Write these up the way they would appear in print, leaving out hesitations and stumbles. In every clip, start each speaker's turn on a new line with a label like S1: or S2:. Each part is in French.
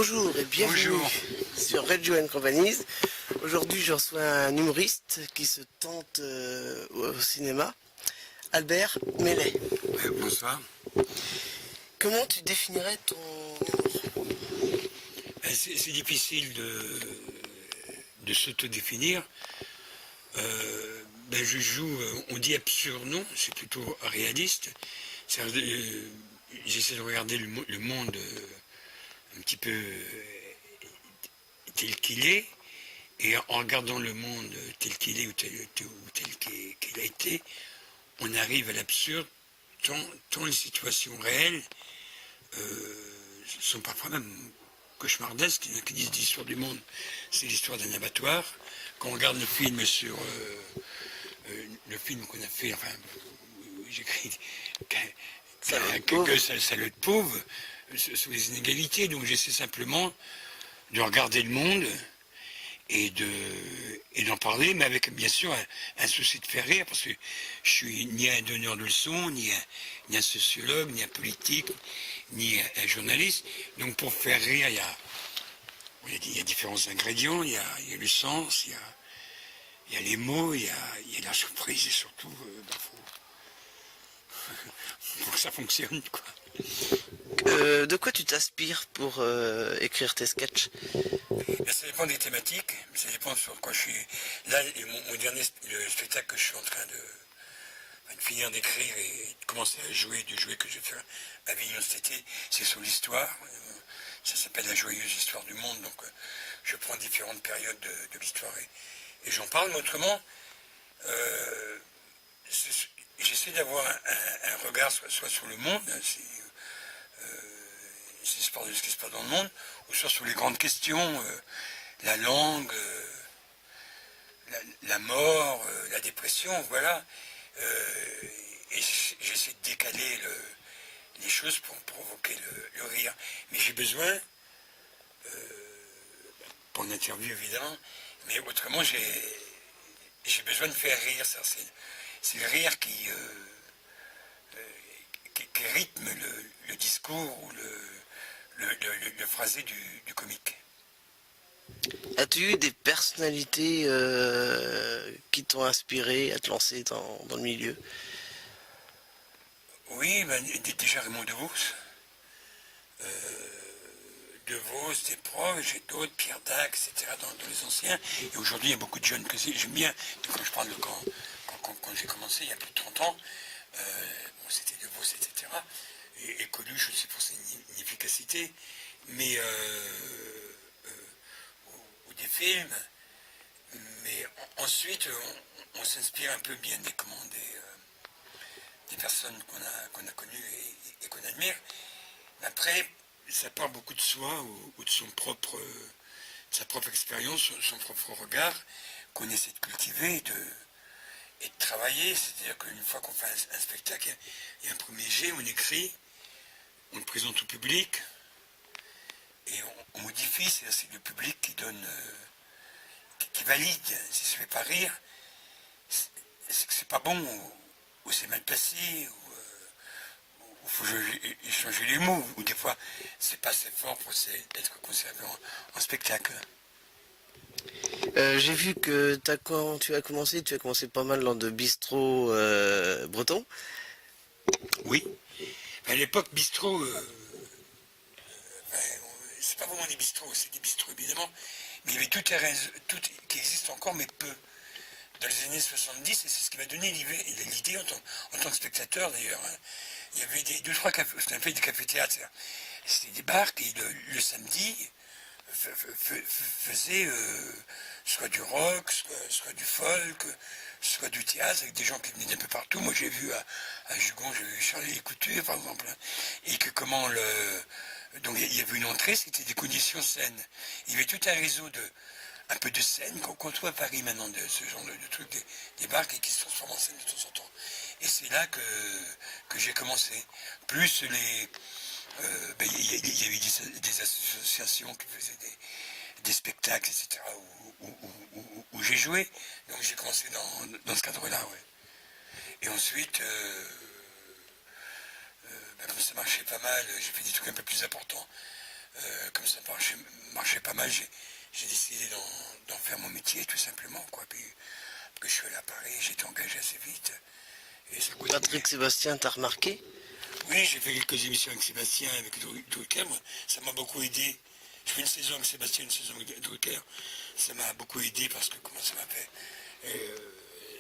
S1: Bonjour et bienvenue
S2: Bonjour.
S1: sur Radio and Companies. Aujourd'hui, je reçois un humoriste qui se tente au cinéma, Albert Mellet.
S2: Bonsoir.
S1: Comment tu définirais ton humour?
S2: C'est difficile de s'autodéfinir. Je joue, on dit absurde, non, c'est plutôt réaliste. J'essaie de regarder le monde un petit peu tel qu'il est, et en regardant le monde tel qu'il est ou tel qu'il a été, on arrive à l'absurde, tant les situations réelles sont parfois même cauchemardesques. Il y en a qui disent l'histoire du monde, c'est l'histoire d'un abattoir. Quand on regarde le film le film qu'on a fait, enfin, j'écris que ça le pauvre, sur les inégalités. Donc j'essaie simplement de regarder le monde et d'en parler, mais avec bien sûr un souci de faire rire, parce que je suis ni un donneur de leçons, ni un sociologue, ni un politique, ni un journaliste. Donc pour faire rire, il y a différents ingrédients, il y a le sens, il y a les mots, il y a la surprise, et surtout, faut que ça fonctionne, quoi.
S1: De quoi tu t'inspires pour écrire tes sketchs?
S2: Ça dépend des thématiques, ça dépend sur quoi je suis. Là, mon dernier le spectacle que je suis en train de finir d'écrire et de commencer à jouer, que je vais faire à Avignon cet été, c'est sur l'histoire. Ça s'appelle La joyeuse histoire du monde, donc je prends différentes périodes de l'histoire et j'en parle, mais autrement, j'essaie d'avoir un regard soit sur le monde, ce qui se passe dans le monde, ou soit sur les grandes questions, la langue, la mort, la dépression, voilà. Et j'essaie de décaler les choses pour provoquer le rire. Mais j'ai besoin, pour une interview évidemment, mais autrement j'ai besoin de faire rire. C'est le rire qui rythme le discours ou le phrasé du comique.
S1: As-tu eu des personnalités qui t'ont inspiré à te lancer dans le milieu?
S2: Oui, déjà Raymond DeVos. DeVos, des profs, j'ai d'autres, Pierre Dac, etc., dans les anciens. Et aujourd'hui, il y a beaucoup de jeunes que j'aime bien. Quand je parle de quand j'ai commencé, il y a plus de 30 ans, c'était DeVos, etc. Et Coluche aussi pour son efficacité. Mais ou des films. Mais ensuite, on s'inspire un peu bien des personnes qu'on a connues et qu'on admire. Après, ça part beaucoup de soi ou de sa propre expérience, son propre regard, qu'on essaie de cultiver et de travailler. C'est-à-dire qu'une fois qu'on fait un spectacle, il y a un premier jet, on écrit, on le présente au public, et on modifie, c'est le public qui donne, qui valide. Si ça ne fait pas rire, c'est que c'est pas bon, ou c'est mal placé, ou il faut changer les mots, ou des fois c'est pas assez fort pour être conservé en spectacle.
S1: J'ai vu que quand tu as commencé pas mal dans de bistrots bretons.
S2: Oui. À l'époque, bistrot, c'est pas vraiment des bistrots, c'est des bistrots évidemment, mais il y avait tout qui existe encore, mais peu. Dans les années 70, et c'est ce qui m'a donné l'idée en tant que spectateur d'ailleurs. Hein. Il y avait deux, trois cafés, ce qu'on appelait des cafés-théâtres. C'était des bars qui, le samedi, faisaient soit du rock, soit du folk, soit du théâtre, avec des gens qui venaient d'un peu partout. Moi j'ai vu à Jugon, j'ai vu Charlie Couture par exemple, hein. Et que donc il y avait une entrée, c'était des conditions saines. Il y avait tout un réseau un peu de scène qu'on trouve à Paris maintenant, de ce genre de trucs, des bars qui se transforment en scène de temps en temps. Et c'est là que j'ai commencé. Plus il y avait des associations qui faisaient des spectacles, etc., où j'ai joué. Donc j'ai commencé dans ce cadre-là, ouais. Et ensuite, comme ça marchait pas mal, j'ai fait des trucs un peu plus importants. Comme ça marchait pas mal, j'ai décidé d'en faire mon métier, tout simplement, quoi. Puis que je suis allé à Paris, j'ai été engagé assez vite. Et ça continue.
S1: Patrick Sébastien, t'as remarqué?
S2: Oui, j'ai fait quelques émissions avec Sébastien, avec Drucker, ça m'a beaucoup aidé. Je fais une saison avec Sébastien, une saison avec Drucker. Ça m'a beaucoup aidé parce que comment ça m'a fait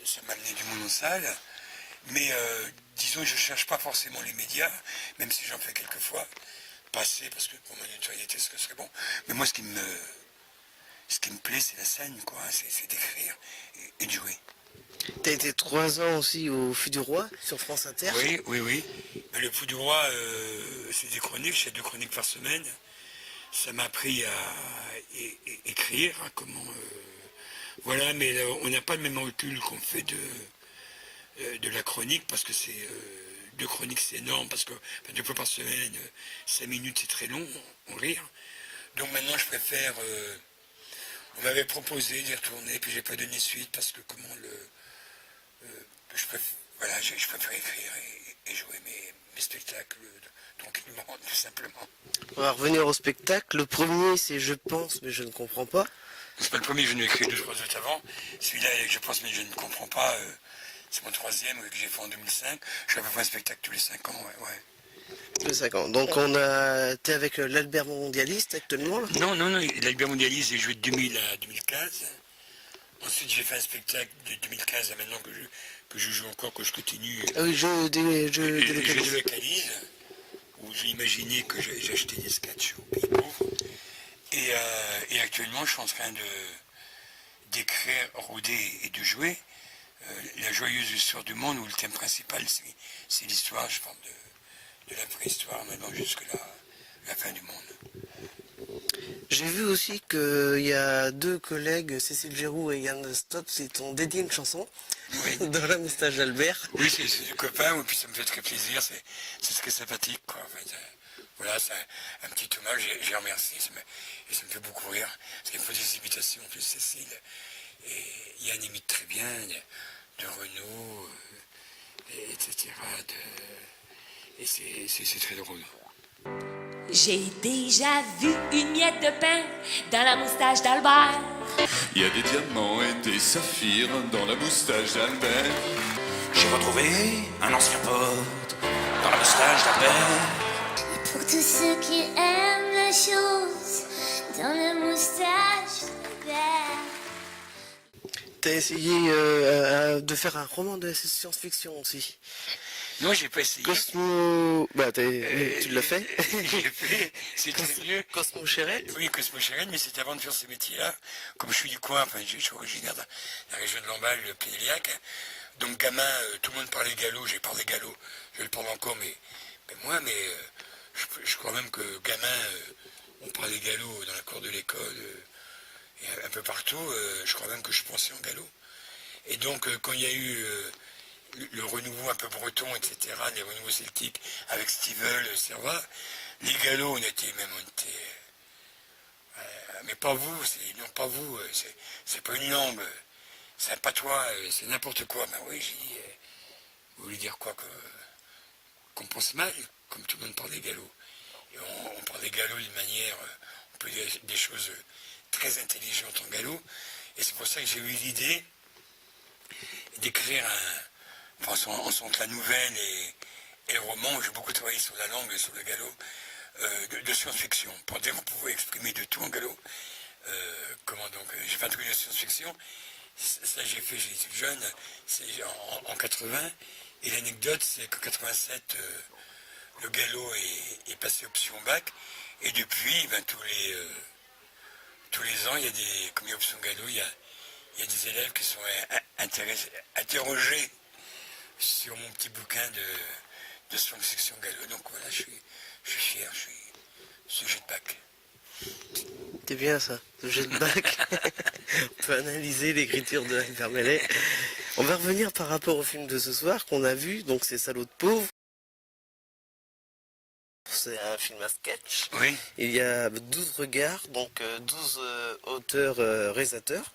S2: ça m'a amené du monde en salle. Mais disons, je ne cherche pas forcément les médias, même si j'en fais quelques fois. Passer, parce que pour ma notoriété, ce serait bon. Mais moi, ce qui me plaît, c'est la scène, quoi. C'est d'écrire et de jouer.
S1: T'as été 3 ans aussi au Fût du Roi, sur France Inter.
S2: Oui. Mais le Fût du Roi, c'est des chroniques, j'ai 2 chroniques par semaine. Ça m'a appris à écrire, hein, voilà, mais on n'a pas le même recul qu'on fait de la chronique, parce que c'est 2 chroniques, c'est énorme, parce que 2 fois par semaine, 5 minutes, c'est très long, on rire. Donc maintenant, je préfère... on m'avait proposé d'y retourner, puis j'ai pas donné suite, parce que je préfère écrire et jouer mes spectacles tranquillement, tout simplement.
S1: On va revenir au spectacle. Le premier, c'est Je pense, mais je ne comprends pas.
S2: C'est pas le premier, je l'ai écrit 2 ou 3 autres avant. Celui-là, Je pense, mais je ne comprends pas. C'est mon 3e que j'ai fait en 2005. Je fais à peu près un spectacle tous les 5 ans, ouais.
S1: Tous les 5 ans. Donc t'es avec l'Albert Mondialiste actuellement là?
S2: Non, l'Albert Mondialiste, j'ai joué de 2000 à 2015. Ensuite, j'ai fait un spectacle de 2015 à maintenant que je joue encore, que je continue.
S1: Ah oui, je
S2: de localise, où j'ai imaginé que j'achetais des sketchs au Pays Pauvre. Et actuellement, je suis en train d'écrire, rôder et de jouer La joyeuse histoire du monde, où le thème principal, c'est l'histoire, je parle de la préhistoire, maintenant jusque la fin du monde.
S1: J'ai vu aussi qu'il y a 2 collègues, Cécile Géroux et Yann Stotz, qui t'ont dédié une chanson dans la moustache d'Albert.
S2: Oui, c'est des copains, et puis ça me fait très plaisir, c'est ce qui est sympathique, quoi. En fait, voilà, c'est un petit hommage, j'ai remercié, et ça me fait beaucoup rire, parce qu'il me fait des imitations, en plus, Cécile, et Yann imite très bien, de Renaud, etc. Et c'est très drôle.
S3: J'ai déjà vu une miette de pain dans la moustache d'Albert.
S4: Il y a des diamants et des saphirs dans la moustache d'Albert.
S5: J'ai retrouvé un ancien pote dans la moustache d'Albert.
S6: Et pour tous ceux qui aiment la chose, dans la moustache d'Albert.
S1: T'as essayé de faire un roman de science-fiction aussi.
S2: Non, j'ai pas essayé.
S1: Cosmo... Bah, tu l'as fait.
S2: J'ai fait, c'est très mieux.
S1: Cosmo Chérette.
S2: Oui, Cosmo Chérette, mais c'était avant de faire ce métier-là. Comme je suis du coin, enfin, je suis originaire de la région de Lamballe, le Pénéliac. Donc, gamin, tout le monde parlait gallo, j'ai parlé gallo. Je le parle encore, mais je crois même que gamin, on parlait gallo dans la cour de l'école, et un peu partout. Je crois même que je pensais en gallo. Et donc, quand il y a eu le renouveau un peu breton, etc., les renouveaux celtiques avec Stivell, Servat, les gallos, on était, mais pas vous, non pas vous, c'est pas une langue, c'est un patois, c'est n'importe quoi. Ben oui, j'ai dit, vous voulez dire quoi, qu'on pense mal, comme tout le monde parle des gallos. Et on parle des gallos d'une manière, on peut dire des choses très intelligentes en gallo, et c'est pour ça que j'ai eu l'idée d'écrire en sent la nouvelle et le roman, j'ai beaucoup travaillé sur la langue et sur le gallo, de science-fiction, pour dire qu'on pouvait exprimer de tout en gallo. Comment donc, j'ai fait un truc de science-fiction, ça j'étais jeune, c'est en 80, et l'anecdote c'est qu'en 87, le gallo est passé option bac, et depuis, tous les ans, il y a comme il y a option gallo, il y a des élèves qui sont interrogés sur mon petit bouquin de science-fiction gallo. Donc voilà, je suis fier, je suis sujet de bac.
S1: C'est bien ça, sujet de bac. On peut analyser l'écriture de Albert Mellet. On va revenir par rapport au film de ce soir qu'on a vu, donc c'est Salaud de pauvre. C'est un film à sketch.
S2: Oui.
S1: Il y a 12 regards, donc 12 auteurs, réalisateurs,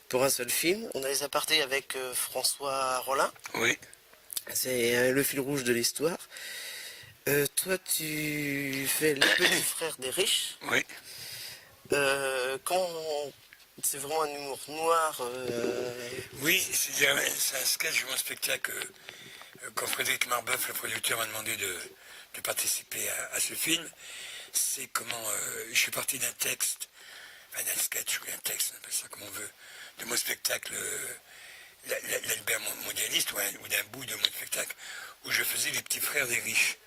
S1: pour un seul film. On a les apartés avec François Rollin.
S2: Oui.
S1: C'est le fil rouge de l'histoire. Toi, tu fais le petit frère des riches.
S2: Oui.
S1: Quand c'est vraiment un humour noir.
S2: Oui, c'est un sketch de mon spectacle. Quand Frédéric Marbeuf, le producteur, m'a demandé de participer à ce film, c'est comment je suis parti d'un texte, enfin d'un sketch ou un texte, on appelle ça comme on veut, de mon spectacle l'Albert mondialiste ou d'un bout de mon spectacle où je faisais les petits frères des riches.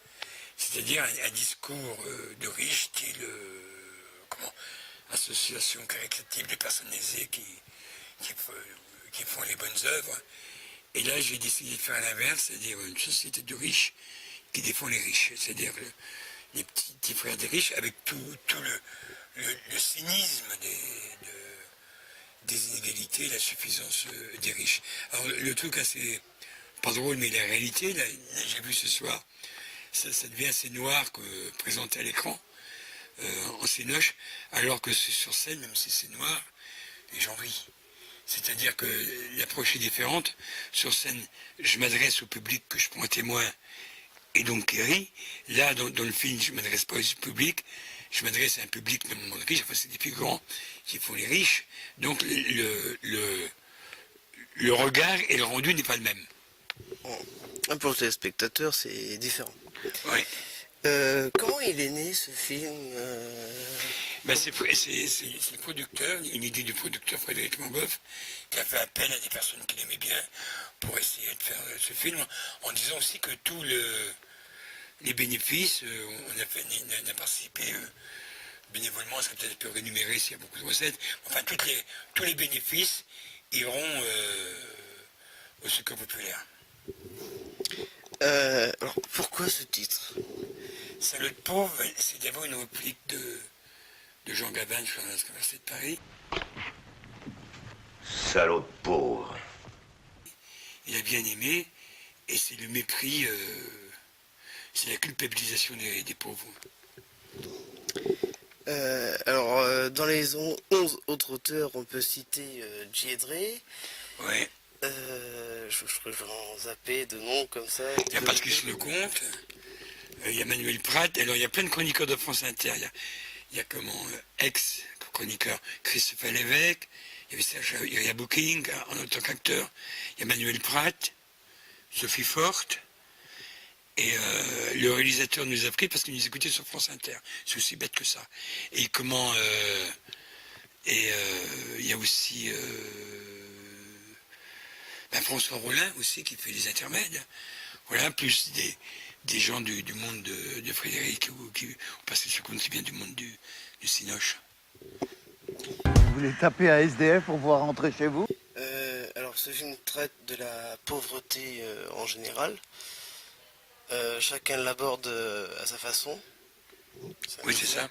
S2: C'est-à-dire un discours de riches, style association caritative de personnes aisées qui font les bonnes œuvres. Et là, j'ai décidé de faire l'inverse, c'est-à-dire une société de riches qui défend les riches, c'est-à-dire les petits frères des riches avec tout le cynisme des inégalités, la suffisance des riches. Alors le truc assez, pas drôle, mais la réalité, là j'ai vu ce soir, ça devient assez noir que présenté à l'écran, en cinoche, alors que sur scène, même si c'est noir, les gens rient. C'est-à-dire que l'approche est différente. Sur scène, je m'adresse au public que je prends témoin et donc qui rit. Là, dans le film, je ne m'adresse pas au public, je m'adresse à un public de monde riche, enfin c'est des figurants qui font les riches. Donc le regard et le rendu n'est pas le même.
S1: Pour le téléspectateur, c'est différent.
S2: Oui.
S1: Comment il est né ce film
S2: Ben c'est le producteur, une idée du producteur Frédéric Marbeuf, qui a fait appel à des personnes qu'il aimait bien pour essayer de faire ce film, en disant aussi que tous les bénéfices, on a participé bénévolement, ça peut-être peut rémunérer s'il y a beaucoup de recettes, enfin tous les bénéfices iront au secours populaire.
S1: Alors pourquoi ce titre?
S2: Salaud de pauvre, c'est d'abord une réplique de Jean Gabin, je suis dans la Université de Paris.
S7: Salaud de pauvre.
S2: Il a bien aimé, et c'est le mépris, c'est la culpabilisation des pauvres.
S1: Dans les 11 autres auteurs, on peut citer Djiedré.
S2: Ouais.
S1: Je vais en zapper de noms comme ça.
S2: Il y a Patrice Lecomte, il y a Manuel Pratt, alors il y a plein de chroniqueurs de France Inter. Il y a ex-chroniqueur Christophe Lévesque, il y avait Serge Booking en tant qu'acteur, il y a Manuel Pratt, Sophie Forte, et le réalisateur nous a pris parce qu'il nous écoutait sur France Inter. C'est aussi bête que ça. Et il y a aussi François Rollin aussi qui fait les intermèdes. Voilà, plus des gens du monde de Frédéric, parce que je compte qui vient du monde du cinoche.
S8: Vous voulez taper à SDF pour pouvoir rentrer chez vous?
S1: Alors ce film traite de la pauvreté en général. Chacun l'aborde à sa façon.
S2: Oui, c'est ça.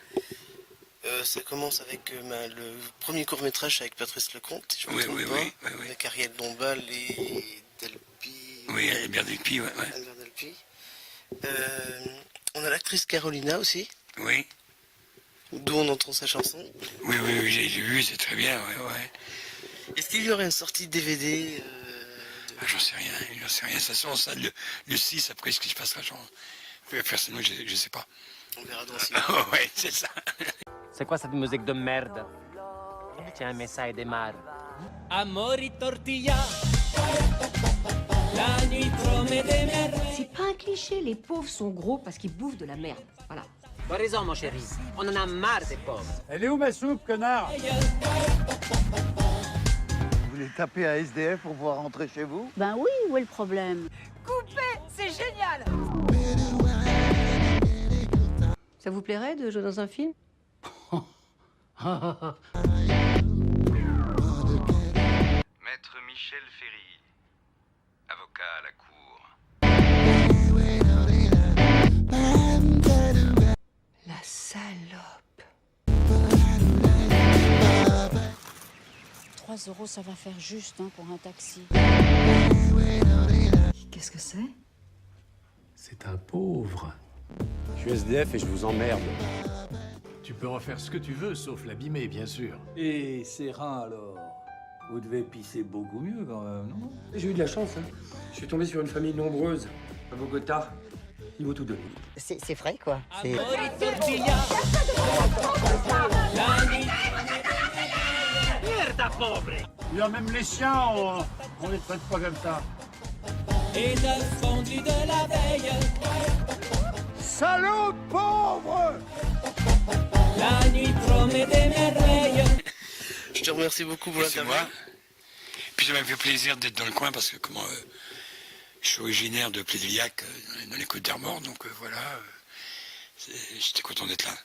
S1: Ça commence avec le premier court-métrage avec Patrice Lecomte, je me
S2: Oui,
S1: trompe
S2: oui,
S1: pas,
S2: oui, oui, oui.
S1: avec Ariel Dombal et Delpy.
S2: Oui, Albert Delpy, ouais.
S1: Albert Delpy. On a l'actrice Carolina aussi,
S2: Oui,
S1: d'où on entend sa chanson.
S2: oui, j'ai vu, c'est très bien, ouais.
S1: Est-ce qu'il y aurait une sortie DVD
S2: J'en sais rien, ça sort ça le 6, après ce qui se passera, personnellement, je sais pas.
S1: On verra dans 6
S2: Ouais, c'est ça.
S9: C'est quoi cette musique de merde? Tiens, mais ça démarre. Amori tortilla, la nuit promet des merveilles.
S10: C'est pas un cliché, les pauvres sont gros parce qu'ils bouffent de la merde. Voilà.
S9: T'as raison, mon chéri. On en a marre des pauvres.
S8: Elle est où ma soupe, connard? Vous voulez taper à SDF pour pouvoir rentrer chez vous?
S10: Ben oui, où est le problème?
S3: C'est génial!
S10: Ça vous plairait de jouer dans un film?
S11: Maître Michel Ferry, avocat à la cour.
S10: La salope.
S12: 3 €, ça va faire juste pour un taxi.
S10: Qu'est-ce que c'est?
S13: C'est un pauvre.
S14: Je suis SDF et je vous emmerde.
S13: Tu peux refaire ce que tu veux, sauf l'abîmer, bien sûr.
S15: Et ces reins, alors? Vous devez pisser beaucoup mieux, quand même, non?
S14: J'ai eu de la chance, hein. Je suis tombé sur une famille nombreuse, à Bogota.
S15: Il vaut tout donner.
S7: C'est frais, quoi.
S9: Amori tortilla. La nuit. Merde, pauvre.
S15: Même les chiens, on les traite pas comme ça.
S9: Et de fondu de la veille.
S8: Salaud pauvre!
S9: La nuit promet des merveilles.
S1: Je te remercie beaucoup pour
S2: C'est
S1: l'interview.
S2: moi. Puis ça m'a fait plaisir d'être dans le coin parce que je suis originaire de Plédéliac, dans les Côtes d'Armor, donc voilà, j'étais content d'être là.